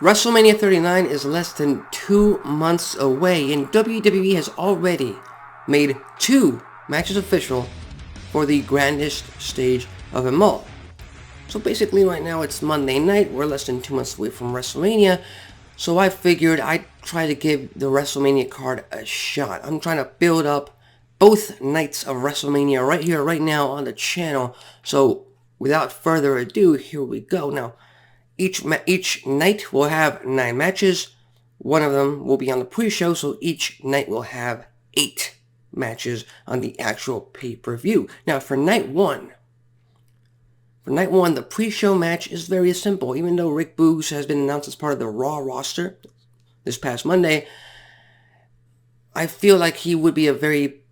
WrestleMania 39 is less than 2 months away, and WWE has already made 2 matches official for the grandest stage of them all. So basically right now it's Monday night, we're less than 2 months away from WrestleMania, so I figured I'd try to give the WrestleMania card a shot. I'm trying to build up both nights of WrestleMania right here, right now on the channel, so without further ado, here we go. Now, each night will have 9 matches. One of them will be on the pre-show, so each night will have 8 matches on the actual pay-per-view. Now, for night one, the pre-show match is very simple. Even though Rick Boogs has been announced as part of the Raw roster this past Monday, I feel like he would be a very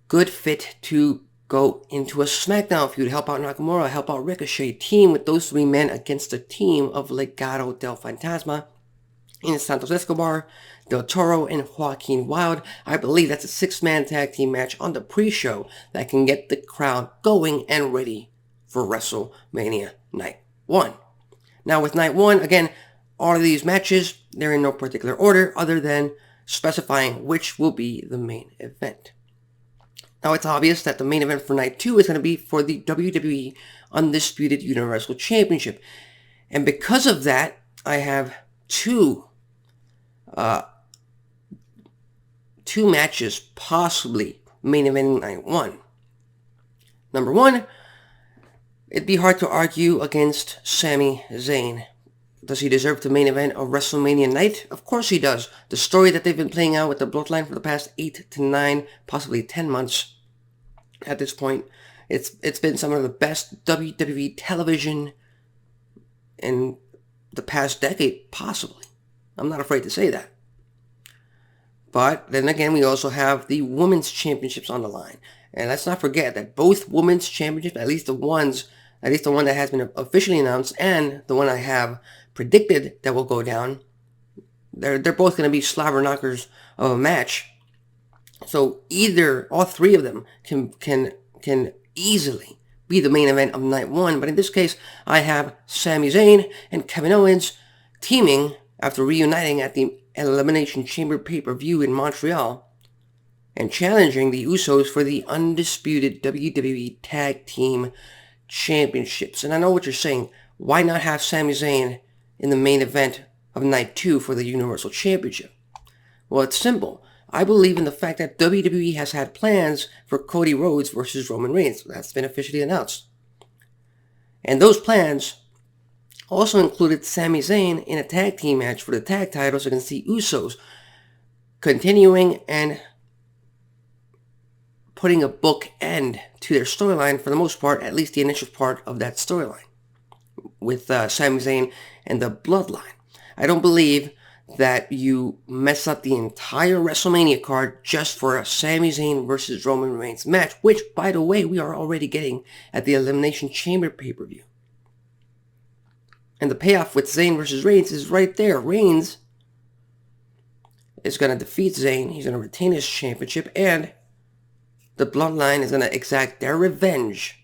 good fit to go into a SmackDown feud, help out Nakamura, help out Ricochet, team with those 3 men against the team of Legado del Fantasma in Santos Escobar, Del Toro, and Joaquin Wilde. I believe that's a 6-man tag team match on the pre-show that can get the crowd going and ready for WrestleMania Night 1. Now with Night 1, again, all of these matches, they're in no particular order other than specifying which will be the main event. Now, it's obvious that the main event for Night 2 is going to be for the WWE Undisputed Universal Championship. And because of that, I have two matches possibly main eventing Night 1. Number 1, it'd be hard to argue against Sami Zayn. Does he deserve the main event of WrestleMania night? Of course he does. The story that they've been playing out with the Bloodline for the past 8 to 9, possibly 10 months at this point, it's been some of the best WWE television in the past decade, possibly. I'm not afraid to say that. But then again, we also have the Women's Championships on the line. And let's not forget that both Women's Championships, at least the one that has been officially announced and the one I have predicted that will go down, they're both going to be slobber knockers of a match. So either all 3 of them can easily be the main event of Night 1. But in this case, I have Sami Zayn and Kevin Owens teaming after reuniting at the Elimination Chamber pay-per-view in Montreal and challenging the Usos for the undisputed WWE Tag Team Championships. And I know what you're saying. Why not have Sami Zayn in the main event of Night 2 for the Universal Championship? Well, it's simple. I believe in the fact that WWE has had plans for Cody Rhodes versus Roman Reigns. That's been officially announced. And those plans also included Sami Zayn in a tag team match for the tag titles against the Usos, continuing and putting a bookend to their storyline for the most part, at least the initial part of that storyline, with Sami Zayn and the Bloodline. I don't believe that you mess up the entire WrestleMania card just for a Sami Zayn versus Roman Reigns match, which, by the way, we are already getting at the Elimination Chamber pay-per-view. And the payoff with Zayn versus Reigns is right there. Reigns is going to defeat Zayn, he's going to retain his championship, and the Bloodline is going to exact their revenge,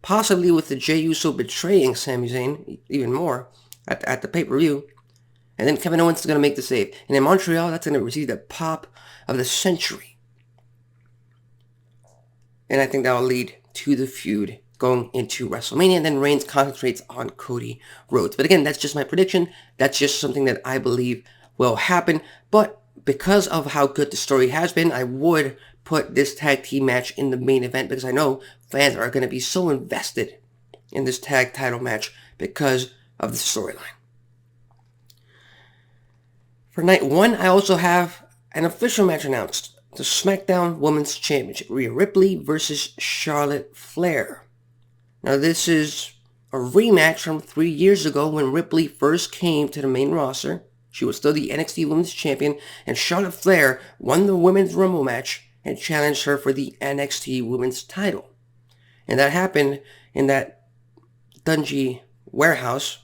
possibly with the Jey Uso betraying Sami Zayn even more at the pay-per-view. And then Kevin Owens is going to make the save. And in Montreal, that's going to receive the pop of the century. And I think that will lead to the feud going into WrestleMania. And then Reigns concentrates on Cody Rhodes. But again, that's just my prediction. That's just something that I believe will happen. But because of how good the story has been, I would put this tag team match in the main event because I know fans are going to be so invested in this tag title match because of the storyline. For Night 1, I also have an official match announced. The SmackDown Women's Championship. Rhea Ripley versus Charlotte Flair. Now this is a rematch from 3 years ago when Ripley first came to the main roster. She was still the NXT Women's Champion, and Charlotte Flair won the Women's Rumble match and challenged her for the NXT Women's title. And that happened in that dungy warehouse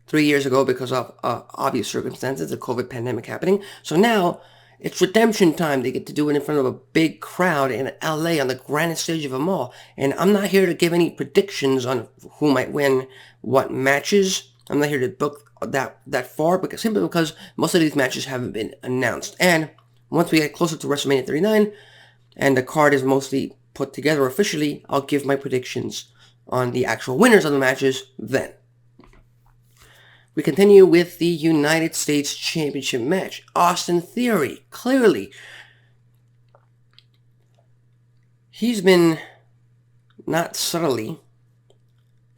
3 years ago because of obvious circumstances, the COVID pandemic happening. So now it's redemption time. They get to do it in front of a big crowd in LA on the grandest stage of them all. And I'm not here to give any predictions on who might win what matches. I'm not here to book that far, simply because most of these matches haven't been announced. And once we get closer to WrestleMania 39 and the card is mostly put together officially, I'll give my predictions on the actual winners of the matches then. We continue with the United States Championship match. Austin Theory, clearly, he's been not subtly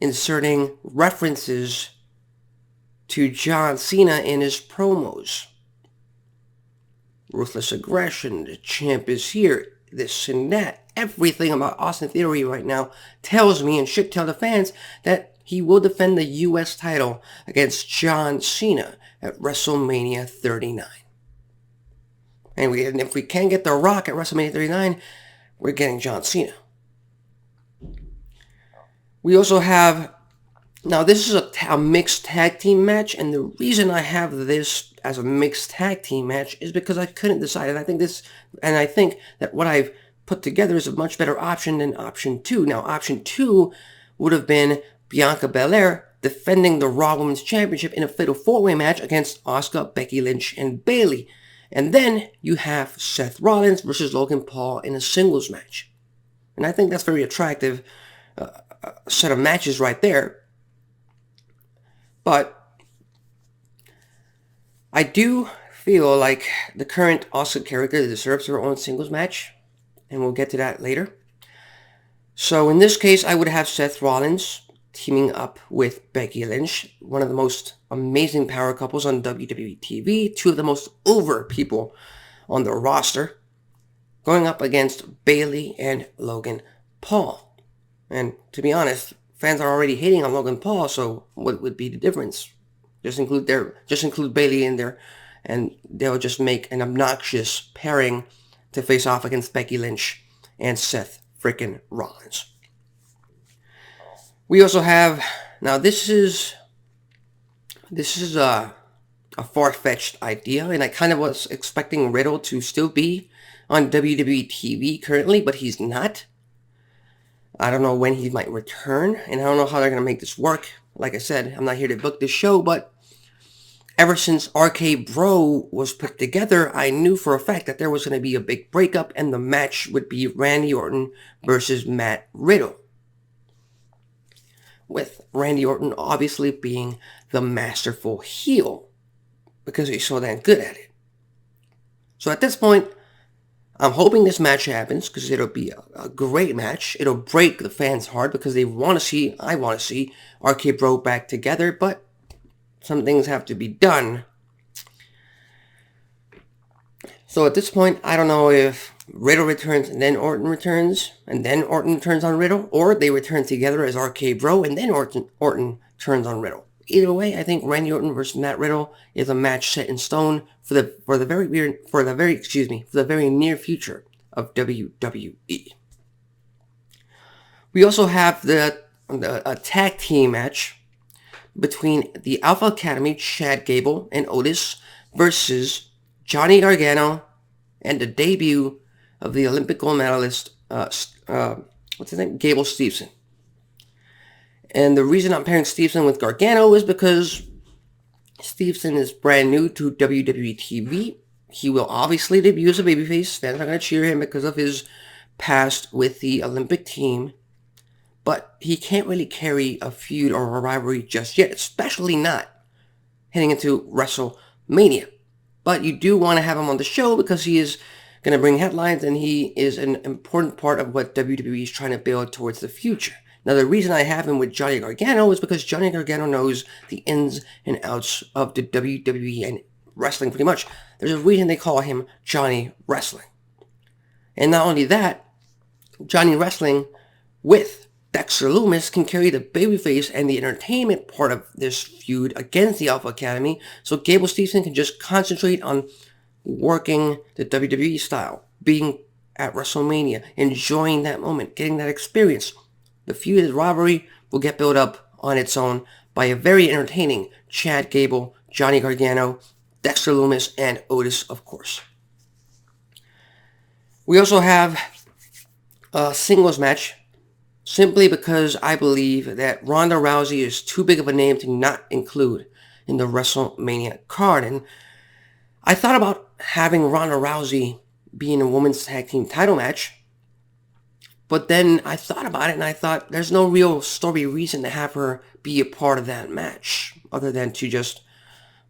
inserting references to John Cena in his promos. Ruthless aggression, the champ is here, this and that. Everything about Austin Theory right now tells me and should tell the fans that he will defend the U.S. title against John Cena at WrestleMania 39. And if we can get The Rock at WrestleMania 39, we're getting John Cena. We also have, now this is a mixed tag team match, and the reason I have this as a mixed tag team match is because I couldn't decide, and I think that what I've put together is a much better option than option 2. Now, option 2 would have been Bianca Belair defending the Raw Women's Championship in a fatal 4-way match against Asuka, Becky Lynch, and Bayley. And then you have Seth Rollins versus Logan Paul in a singles match. And I think that's very attractive set of matches right there. But I do feel like the current Asuka character deserves her own singles match, and we'll get to that later. So in this case, I would have Seth Rollins teaming up with Becky Lynch, one of the most amazing power couples on WWE TV, two of the most over people on the roster, going up against Bayley and Logan Paul. And to be honest, fans are already hating on Logan Paul, so what would be the difference? Just include Bayley in there, and they'll just make an obnoxious pairing to face off against Becky Lynch and Seth frickin' Rollins. We also have, now this is a far-fetched idea, and I kind of was expecting Riddle to still be on WWE TV currently, but he's not. I don't know when he might return, and I don't know how they're going to make this work. Like I said, I'm not here to book this show, but ever since RK Bro was put together, I knew for a fact that there was going to be a big breakup, and the match would be Randy Orton versus Matt Riddle, with Randy Orton obviously being the masterful heel because he's so damn good at it. So at this point, I'm hoping this match happens because it'll be a great match. It'll break the fans' heart because I want to see RK Bro back together, but some things have to be done. So at this point, I don't know if Riddle returns and then Orton returns, and then Orton turns on Riddle, or they return together as RK Bro and then Orton turns on Riddle. Either way, I think Randy Orton versus Matt Riddle is a match set in stone for the very near future of WWE. We also have a tag team match between the Alpha Academy, Chad Gable and Otis, versus Johnny Gargano and the debut of the Olympic gold medalist, Gable Steveson. And the reason I'm pairing Steveson with Gargano is because Steveson is brand new to WWE TV. He will obviously debut as a babyface. Fans are going to cheer him because of his past with the Olympic team. But he can't really carry a feud or a rivalry just yet, especially not heading into WrestleMania. But you do want to have him on the show because he is going to bring headlines, and he is an important part of what WWE is trying to build towards the future. Now, the reason I have him with Johnny Gargano is because Johnny Gargano knows the ins and outs of the WWE and wrestling pretty much. There's a reason they call him Johnny Wrestling. And not only that, Johnny Wrestling with Dexter Lumis can carry the babyface and the entertainment part of this feud against the Alpha Academy, so Gable Steveson can just concentrate on working the WWE style, being at WrestleMania, enjoying that moment, getting that experience. The feud and rivalry will get built up on its own by a very entertaining Chad Gable, Johnny Gargano, Dexter Lumis, and Otis, of course. We also have a singles match simply because I believe that Ronda Rousey is too big of a name to not include in the WrestleMania card. And I thought about having Ronda Rousey be in a women's tag team title match, but then I thought about it and I thought there's no real story reason to have her be a part of that match other than to just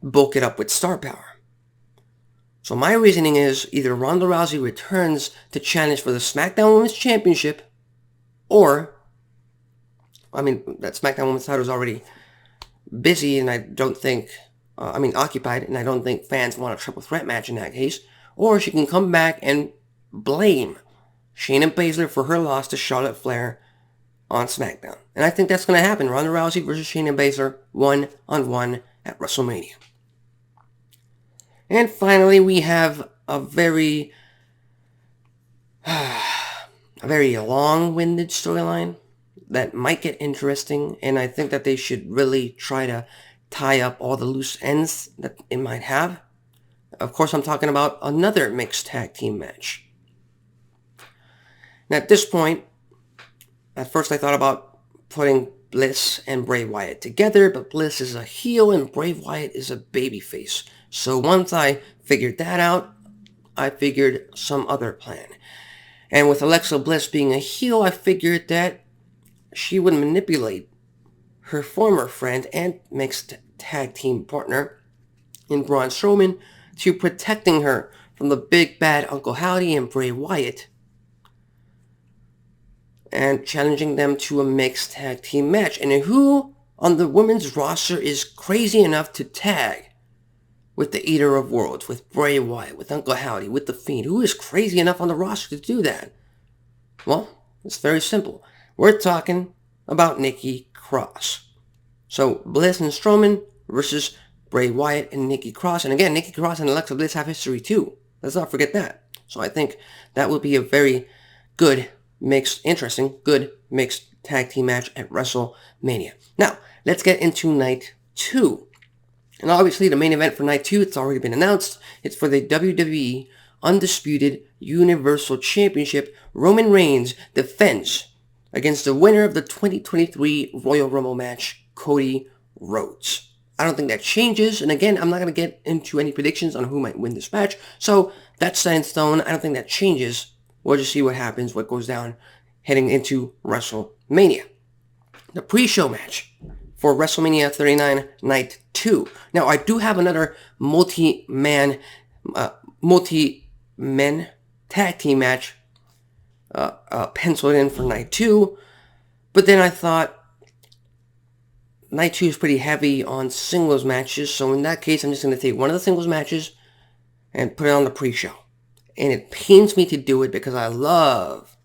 bulk it up with star power. So my reasoning is either Ronda Rousey returns to challenge for the SmackDown Women's Championship, or, that SmackDown Women's title is already busy and I don't think, occupied, and I don't think fans want a triple threat match in that case, or she can come back and blame Shayna Baszler for her loss to Charlotte Flair on SmackDown. And I think that's going to happen. Ronda Rousey versus Shayna Baszler, 1-on-1 at WrestleMania. And finally, we have a very long-winded storyline that might get interesting, and I think that they should really try to tie up all the loose ends that it might have. Of course, I'm talking about another mixed tag team match. Now, at this point, at first I thought about putting Bliss and Bray Wyatt together, but Bliss is a heel and Bray Wyatt is a babyface. So once I figured that out, I figured some other plan. And with Alexa Bliss being a heel, I figured that she would manipulate her former friend and mixed tag team partner in Braun Strowman to protecting her from the big bad Uncle Howdy and Bray Wyatt, and challenging them to a mixed tag team match. And who on the women's roster is crazy enough to tag with the Eater of Worlds, with Bray Wyatt, with Uncle Howdy, with The Fiend? Who is crazy enough on the roster to do that? Well, it's very simple. We're talking about Nikki Cross. So Bliss and Strowman versus Bray Wyatt and Nikki Cross. And again, Nikki Cross and Alexa Bliss have history too. Let's not forget that. So I think that would be a very good mixed tag team match at WrestleMania. Now, let's get into night 2. And obviously the main event for night 2, it's already been announced. It's for the WWE Undisputed Universal Championship. Roman Reigns defends against the winner of the 2023 Royal Rumble match, Cody Rhodes. I don't think that changes. And again, I'm not going to get into any predictions on who might win this match. So that's set in stone. I don't think that changes. We'll just see what happens, what goes down heading into WrestleMania. The pre-show match for WrestleMania 39 Night 2. Now, I do have another multi-men tag team match penciled in for Night 2. But then I thought Night 2 is pretty heavy on singles matches. So in that case, I'm just going to take one of the singles matches and put it on the pre-show. And it pains me to do it because I love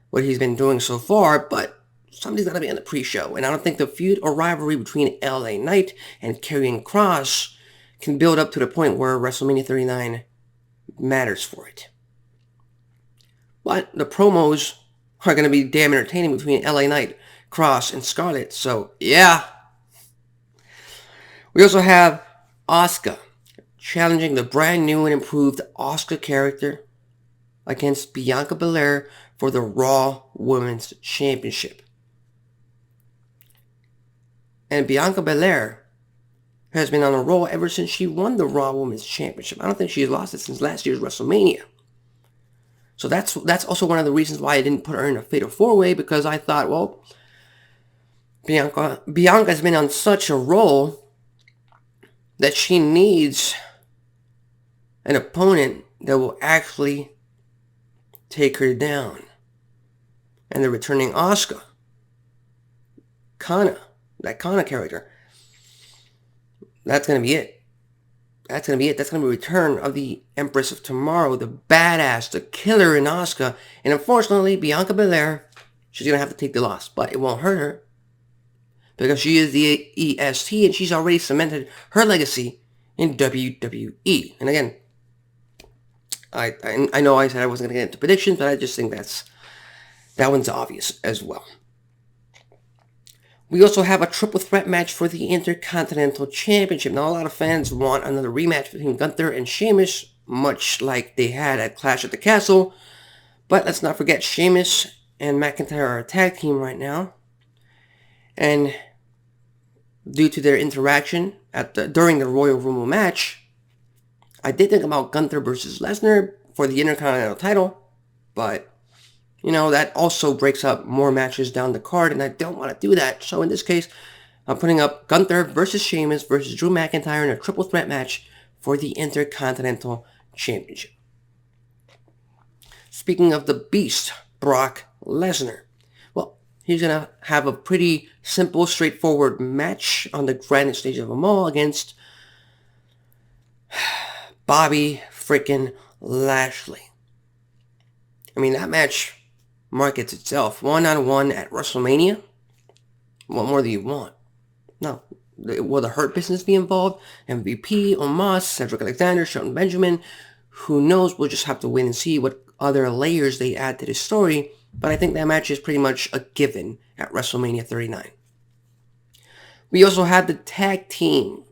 what he's been doing so far, but somebody's got to be on the pre-show. And I don't think the feud or rivalry between LA Knight and Karrion Kross can build up to the point where WrestleMania 39 matters for it. But the promos are going to be damn entertaining between LA Knight, Kross, and Scarlett. So, yeah. We also have Asuka challenging the brand new and improved Asuka character against Bianca Belair for the Raw Women's Championship. And Bianca Belair has been on a roll ever since she won the Raw Women's Championship. I don't think she's lost it since last year's WrestleMania. So that's also one of the reasons why I didn't put her in a Fatal 4-Way, because I thought, well, Bianca's been on such a roll that she needs an opponent that will actually take her down. And the returning Asuka, that Kana character, that's going to be it. That's going to be it. That's going to be the return of the Empress of Tomorrow, the badass, the killer in Asuka. And unfortunately, Bianca Belair, she's going to have to take the loss. But it won't hurt her, because she is the EST and she's already cemented her legacy in WWE. And again, I know I said I wasn't going to get into predictions, but I just think that one's obvious as well. We also have a triple threat match for the Intercontinental Championship. Now, a lot of fans want another rematch between Gunther and Sheamus, much like they had at Clash at the Castle. But let's not forget, Sheamus and McIntyre are a tag team right now. And due to their interaction during the Royal Rumble match, I did think about Gunther versus Lesnar for the Intercontinental title, but, that also breaks up more matches down the card, and I don't want to do that. So in this case, I'm putting up Gunther versus Sheamus versus Drew McIntyre in a triple threat match for the Intercontinental Championship. Speaking of the Beast, Brock Lesnar. Well, he's going to have a pretty simple, straightforward match on the grandest stage of them all against Bobby frickin' Lashley. I mean, that match markets itself. 1-on-1 at WrestleMania. What more do you want? No. Will the Hurt Business be involved? MVP, Omos, Cedric Alexander, Shelton Benjamin. Who knows? We'll just have to wait and see what other layers they add to this story. But I think that match is pretty much a given at WrestleMania 39. We also had the tag team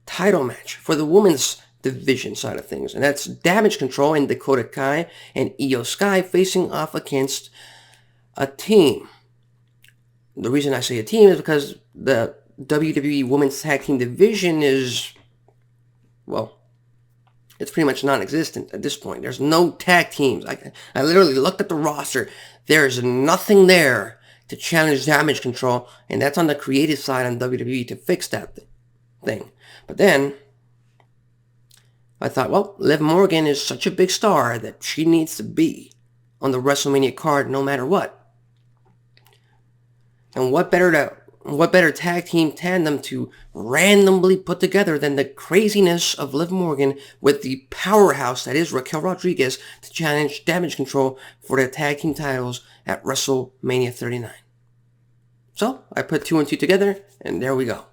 title match for the women's division side of things. And that's Damage Control and Dakota Kai and Io Sky facing off against a team. The reason I say a team is because the WWE Women's Tag Team Division is, well, it's pretty much non-existent at this point. There's no tag teams. I literally looked at the roster. There's nothing there to challenge Damage Control, and that's on the creative side on WWE to fix that thing. But then, I thought, well, Liv Morgan is such a big star that she needs to be on the WrestleMania card no matter what. And what better tag team tandem to randomly put together than the craziness of Liv Morgan with the powerhouse that is Raquel Rodriguez to challenge Damage Control for the tag team titles at WrestleMania 39. So, I put 2 and 2 together, and there we go.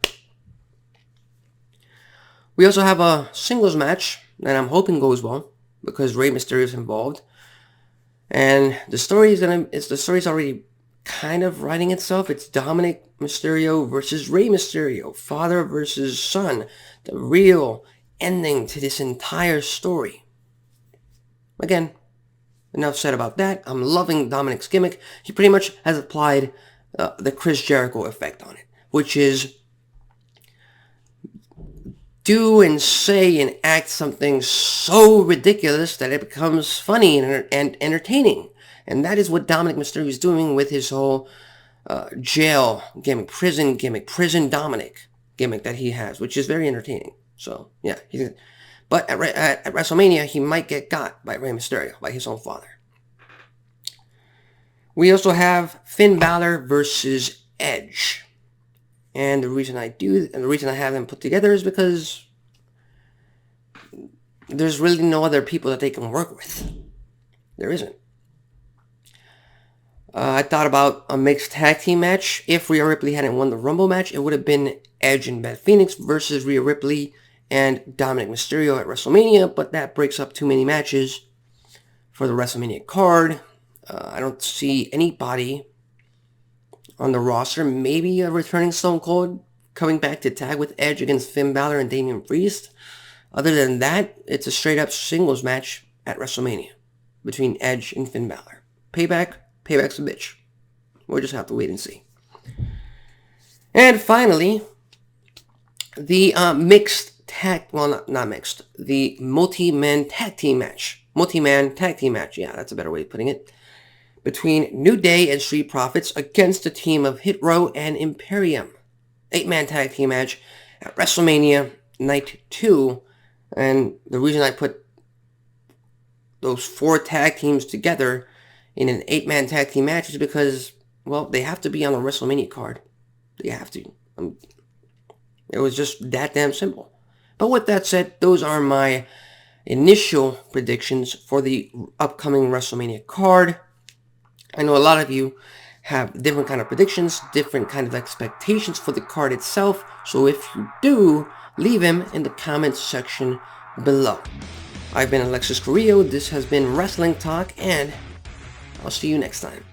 We also have a singles match that I'm hoping goes well because Rey Mysterio is involved. And the story's already kind of writing itself. It's Dominic Mysterio versus Rey Mysterio, father versus son, the real ending to this entire story. Again, enough said about that. I'm loving Dominic's gimmick. He pretty much has applied the Chris Jericho effect on it, which is do and say and act something so ridiculous that it becomes funny and entertaining. And that is what Dominic Mysterio is doing with his whole jail gimmick, prison Dominic gimmick that he has, which is very entertaining. So, yeah. But at WrestleMania, he might get got by Rey Mysterio, by his own father. We also have Finn Balor versus Edge. And the reason I have them put together is because there's really no other people that they can work with. There isn't. I thought about a mixed tag team match. If Rhea Ripley hadn't won the Rumble match, it would have been Edge and Beth Phoenix versus Rhea Ripley and Dominic Mysterio at WrestleMania, but that breaks up too many matches for the WrestleMania card. I don't see anybody on the roster. Maybe a returning Stone Cold coming back to tag with Edge against Finn Balor and Damian Priest. Other than that, it's a straight-up singles match at WrestleMania between Edge and Finn Balor. Payback's a bitch. We'll just have to wait and see. And finally, the the multi-man tag team match. Multi-man tag team match, yeah, that's a better way of putting it. Between New Day and Street Profits against a team of Hit Row and Imperium. 8-man tag team match at WrestleMania Night 2. And the reason I put those 4 tag teams together in an 8-man tag team match is because, well, they have to be on the WrestleMania card. They have to. It was just that damn simple. But with that said, those are my initial predictions for the upcoming WrestleMania card. I know a lot of you have different kind of predictions, different kind of expectations for the card itself. So if you do, leave them in the comments section below. I've been Alexis Carrillo. This has been Wrestling Talk, and I'll see you next time.